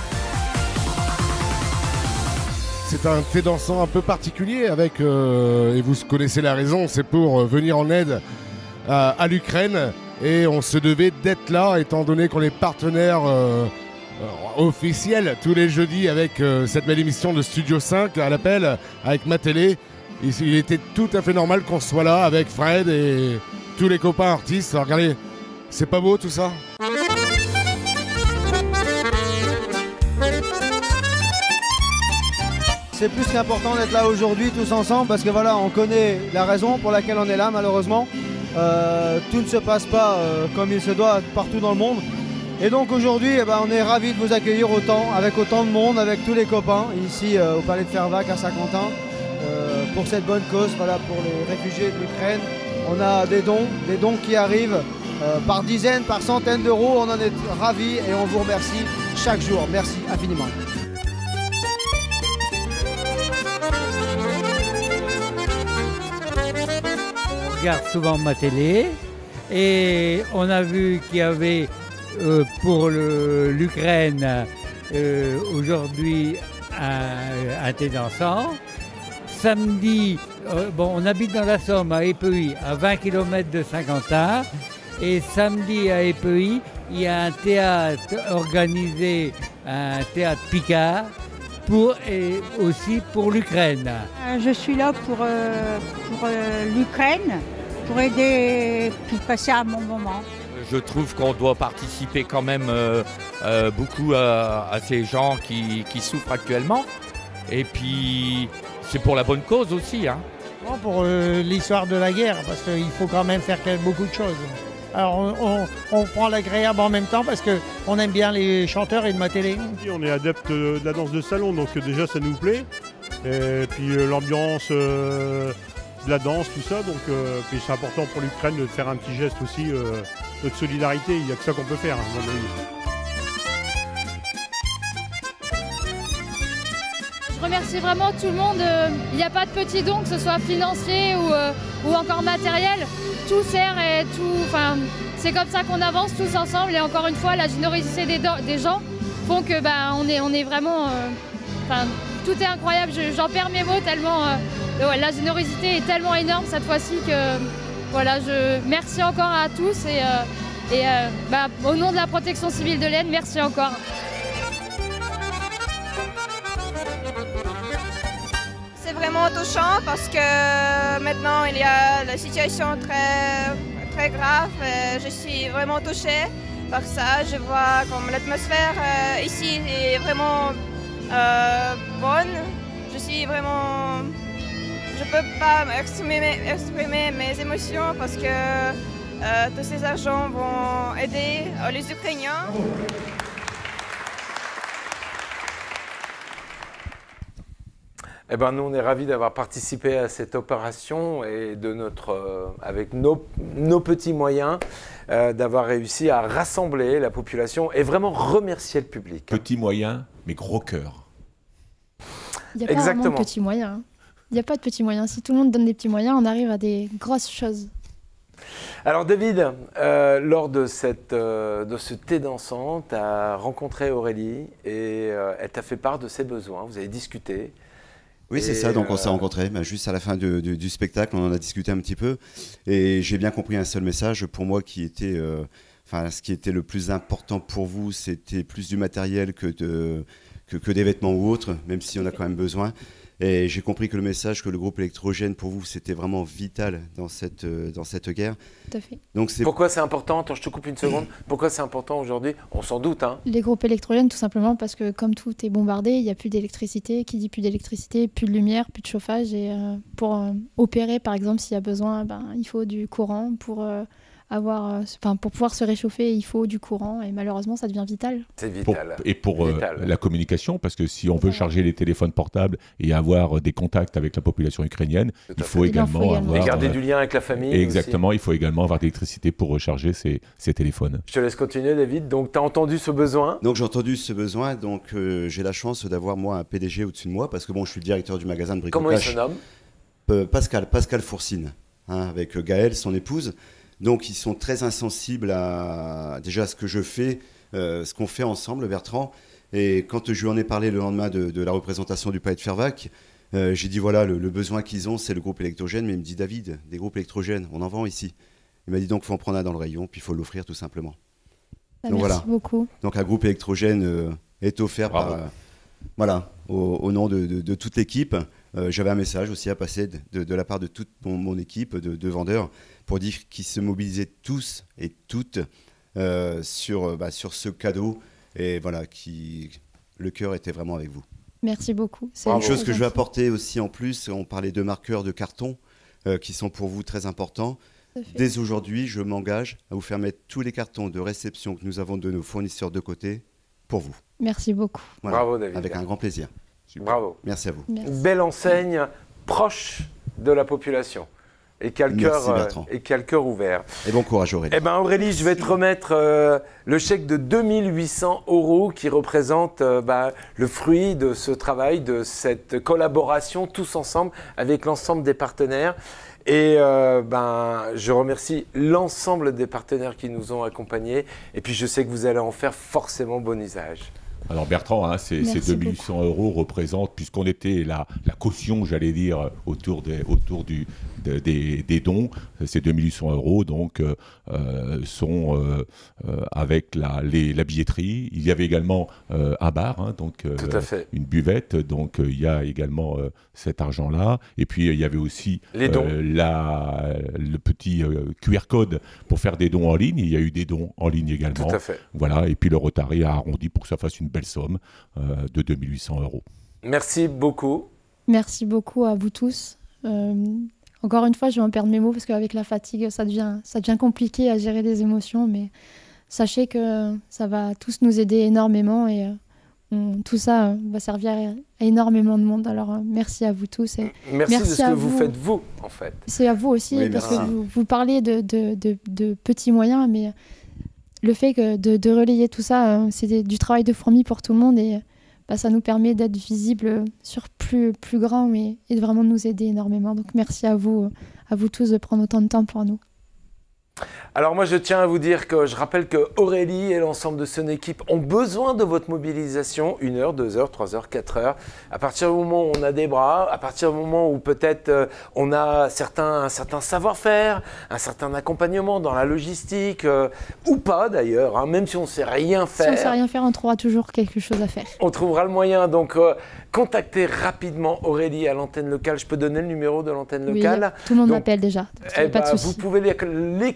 C'est un thé dansant un peu particulier avec, et vous connaissez la raison, c'est pour venir en aide à l'Ukraine. Et on se devait d'être là étant donné qu'on est partenaire officiel tous les jeudis avec cette belle émission de Studio 5 à l'appel avec ma télé. Il était tout à fait normal qu'on soit là avec Fred et tous les copains artistes. Alors, regardez, c'est pas beau tout ça ? C'est plus qu'important d'être là aujourd'hui tous ensemble parce que voilà, on connaît la raison pour laquelle on est là malheureusement. Tout ne se passe pas comme il se doit partout dans le monde. Et donc aujourd'hui, on est ravis de vous accueillir avec autant de monde, avec tous les copains ici au Palais de Fervaques à Saint-Quentin pour cette bonne cause, voilà, pour les réfugiés de l'Ukraine. On a des dons qui arrivent par dizaines, par centaines d'euros. On en est ravis et on vous remercie chaque jour. Merci infiniment. Je regarde souvent ma télé et on a vu qu'il y avait pour l'Ukraine aujourd'hui un thé dansant. Samedi, on habite dans la Somme à Épehy, à 20 km de Saint-Quentin. Et samedi à Épehy, il y a un théâtre organisé, un théâtre Picard, et aussi pour l'Ukraine. Je suis là pour l'Ukraine, pour aider, pour passer un bon moment. Je trouve qu'on doit participer quand même beaucoup à ces gens qui souffrent actuellement. Et puis, c'est pour la bonne cause aussi. Hein. Bon, pour l'histoire de la guerre, parce qu'il faut quand même faire beaucoup de choses. Alors on prend l'agréable en même temps parce qu'on aime bien les chanteurs et de ma télé. On est adepte de la danse de salon, donc déjà ça nous plaît. Et puis l'ambiance de la danse, tout ça. Donc puis c'est important pour l'Ukraine de faire un petit geste aussi, notre solidarité. Il n'y a que ça qu'on peut faire, à mon avis. Je remercie vraiment tout le monde. Il n'y a pas de petits dons, que ce soit financier ou encore matériel. Tout sert et tout. Enfin, c'est comme ça qu'on avance tous ensemble. Et encore une fois, la générosité des gens font que on est vraiment. Tout est incroyable. J'en perds mes mots tellement. La générosité est tellement énorme cette fois-ci que voilà. Merci encore à tous et au nom de la Protection civile de l'Aisne, merci encore. C'est vraiment touchant parce que maintenant il y a la situation très grave. Je suis vraiment touchée par ça. Je vois comme l'atmosphère ici est vraiment bonne. Je peux pas exprimer mes émotions parce que tous ces argents vont aider les Ukrainiens. Eh ben, nous, on est ravis d'avoir participé à cette opération et avec nos petits moyens, d'avoir réussi à rassembler la population et vraiment remercier le public. Petits moyens, mais gros cœur. Il n'y a pas vraiment de petits moyens. Il n'y a pas de petits moyens. Si tout le monde donne des petits moyens, on arrive à des grosses choses. Alors David, lors de ce thé dansant, tu as rencontré Aurélie et elle t'a fait part de ses besoins. Vous avez discuté. Oui, c'est ça. Donc on s'est rencontrés juste à la fin du spectacle. On en a discuté un petit peu et j'ai bien compris un seul message pour moi qui était, ce qui était le plus important pour vous, c'était plus du matériel que des vêtements ou autres, même si on a quand même besoin. Et j'ai compris que le message que le groupe électrogène pour vous, c'était vraiment vital dans cette guerre. Tout à fait. Donc pourquoi c'est important? Attends, je te coupe une seconde. Pourquoi c'est important aujourd'hui? On s'en doute. Hein. Les groupes électrogènes, tout simplement parce que comme tout est bombardé, il n'y a plus d'électricité. Qui dit plus d'électricité, plus de lumière, plus de chauffage. Et pour opérer, par exemple, s'il y a besoin, il faut du courant. Pour pouvoir se réchauffer, il faut du courant. Et malheureusement, ça devient vital. C'est vital. Pour la communication, parce que si on veut charger les téléphones portables et avoir des contacts avec la population ukrainienne, il faut également avoir... Et garder du lien avec la famille. Exactement, aussi. Il faut également avoir de l'électricité pour recharger ces téléphones. Je te laisse continuer, David. Donc, tu as entendu ce besoin? Donc, j'ai entendu ce besoin. Donc, j'ai la chance d'avoir, moi, un PDG au-dessus de moi, parce que bon, je suis le directeur du magasin de bricolage. Comment il se nomme? Pascal Foursine, avec Gaëlle, son épouse. Donc, ils sont très insensibles à ce que je fais, ce qu'on fait ensemble, Bertrand. Et quand je lui en ai parlé le lendemain de la représentation du Palais de Fervaques, j'ai dit voilà, le besoin qu'ils ont, c'est le groupe électrogène. Mais il me dit David, des groupes électrogènes, on en vend ici. Il m'a dit donc il faut en prendre un dans le rayon, puis il faut l'offrir tout simplement. Donc, merci beaucoup. Donc un groupe électrogène est offert au nom de toute l'équipe. J'avais un message aussi à passer de la part de toute mon équipe de vendeurs pour dire qu'ils se mobilisaient tous et toutes sur ce cadeau. Et voilà, le cœur était vraiment avec vous. Merci beaucoup. Une chose que je veux apporter aussi en plus, on parlait de marqueurs de carton qui sont pour vous très importants. Dès aujourd'hui, je m'engage à vous faire mettre tous les cartons de réception que nous avons de nos fournisseurs de côté pour vous. Merci beaucoup. Voilà, bravo David. Avec un grand plaisir. Bravo. Merci à vous. Merci. Belle enseigne proche de la population. Et qui a le cœur ouvert. Et bon courage Aurélie. Eh bien Aurélie, je vais te remettre le chèque de 2 800 € qui représente le fruit de ce travail, de cette collaboration tous ensemble avec l'ensemble des partenaires. Et je remercie l'ensemble des partenaires qui nous ont accompagnés. Et puis je sais que vous allez en faire forcément bon usage. Alors Bertrand, ces 2 800 € représentent, puisqu'on était la caution, j'allais dire, autour des dons, ces 2 800 € donc, sont avec la billetterie. Il y avait également un bar, donc une buvette, donc il y a également cet argent-là. Et puis il y avait aussi le petit QR code pour faire des dons en ligne. Il y a eu des dons en ligne également. Tout à fait. Voilà, et puis le Rotary a arrondi pour que ça fasse une belle somme de 2 800 €. Merci beaucoup. Merci beaucoup à vous tous. encore une fois, je vais en perdre mes mots parce qu'avec la fatigue, ça devient compliqué à gérer les émotions. Mais sachez que ça va tous nous aider énormément et tout ça va servir à énormément de monde. Alors merci à vous tous. Et merci de ce que vous faites, vous, en fait. C'est à vous aussi, oui, parce que vous parlez de petits moyens, mais le fait de relayer tout ça, c'est du travail de fourmi pour tout le monde et ça nous permet d'être visibles sur plus grand et de vraiment nous aider énormément. Donc merci à vous tous de prendre autant de temps pour nous. Alors moi je tiens à vous dire que je rappelle que Aurélie et l'ensemble de son équipe ont besoin de votre mobilisation, 1 heure, 2 heures, 3 heures, 4 heures. À partir du moment où on a des bras, à partir du moment où peut-être on a un certain savoir-faire, un certain accompagnement dans la logistique, ou pas d'ailleurs, hein, même si on ne sait rien faire. Si on ne sait rien faire, on trouvera toujours quelque chose à faire. On trouvera le moyen, donc contactez rapidement Aurélie à l'antenne locale. Je peux donner le numéro de l'antenne locale. Oui, tout le monde m'appelle déjà, pas de souci. Vous pouvez les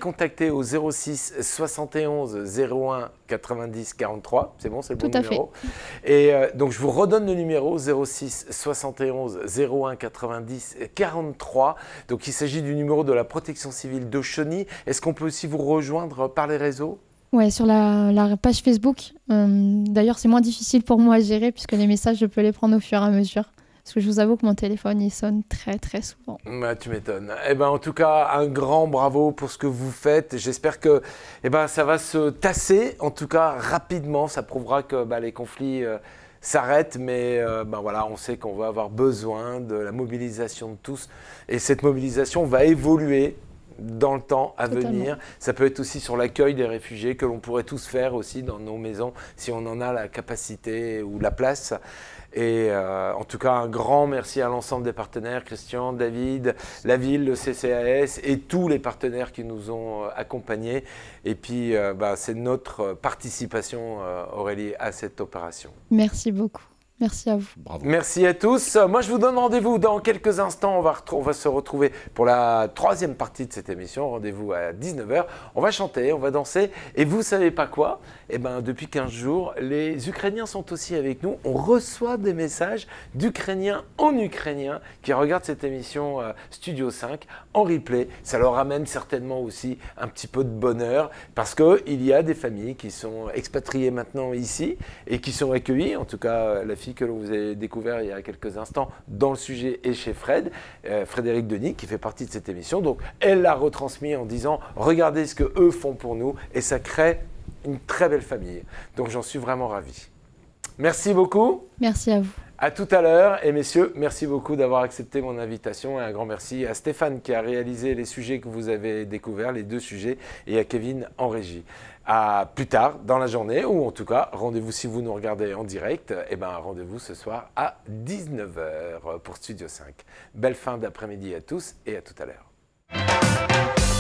contacter au 06 71 01 90 43, c'est bon, c'est le bon numéro. Et donc je vous redonne le numéro 06 71 01 90 43. Donc il s'agit du numéro de la protection civile de Chauny. Est-ce qu'on peut aussi vous rejoindre par les réseaux ? Ouais, sur la page Facebook. D'ailleurs, c'est moins difficile pour moi à gérer puisque les messages, je peux les prendre au fur et à mesure. Parce que je vous avoue que mon téléphone, il sonne très très souvent. Bah, tu m'étonnes. Eh ben, en tout cas, un grand bravo pour ce que vous faites. J'espère que ça va se tasser, en tout cas rapidement. Ça prouvera que les conflits s'arrêtent. Mais voilà, on sait qu'on va avoir besoin de la mobilisation de tous. Et cette mobilisation va évoluer dans le temps à venir. Ça peut être aussi sur l'accueil des réfugiés que l'on pourrait tous faire aussi dans nos maisons si on en a la capacité ou la place. Et en tout cas, un grand merci à l'ensemble des partenaires, Christian, David, la ville, le CCAS et tous les partenaires qui nous ont accompagnés. Et puis, c'est notre participation, Aurélie, à cette opération. Merci beaucoup. Merci à vous. Bravo. Merci à tous. Moi, je vous donne rendez-vous dans quelques instants. On va se retrouver pour la 3e partie de cette émission. Rendez-vous à 19 h. On va chanter, on va danser. Et vous savez pas quoi ? Depuis 15 jours, les Ukrainiens sont aussi avec nous. On reçoit des messages d'Ukrainiens en ukrainien qui regardent cette émission Studio 5 en replay. Ça leur amène certainement aussi un petit peu de bonheur parce qu'il y a des familles qui sont expatriées maintenant ici et qui sont accueillies. En tout cas, la fille que vous avez découvert il y a quelques instants dans le sujet est chez Frédéric Denis, qui fait partie de cette émission. Donc, elle l'a retransmis en disant « Regardez ce qu'eux font pour nous » et ça crée une très belle famille. Donc, j'en suis vraiment ravi. Merci beaucoup. Merci à vous. À tout à l'heure. Et messieurs, merci beaucoup d'avoir accepté mon invitation. Et un grand merci à Stéphane qui a réalisé les sujets que vous avez découverts, les 2 sujets, et à Kevin en régie. À plus tard dans la journée, ou en tout cas, rendez-vous si vous nous regardez en direct, rendez-vous ce soir à 19 h pour Studio 5. Belle fin d'après-midi à tous et à tout à l'heure.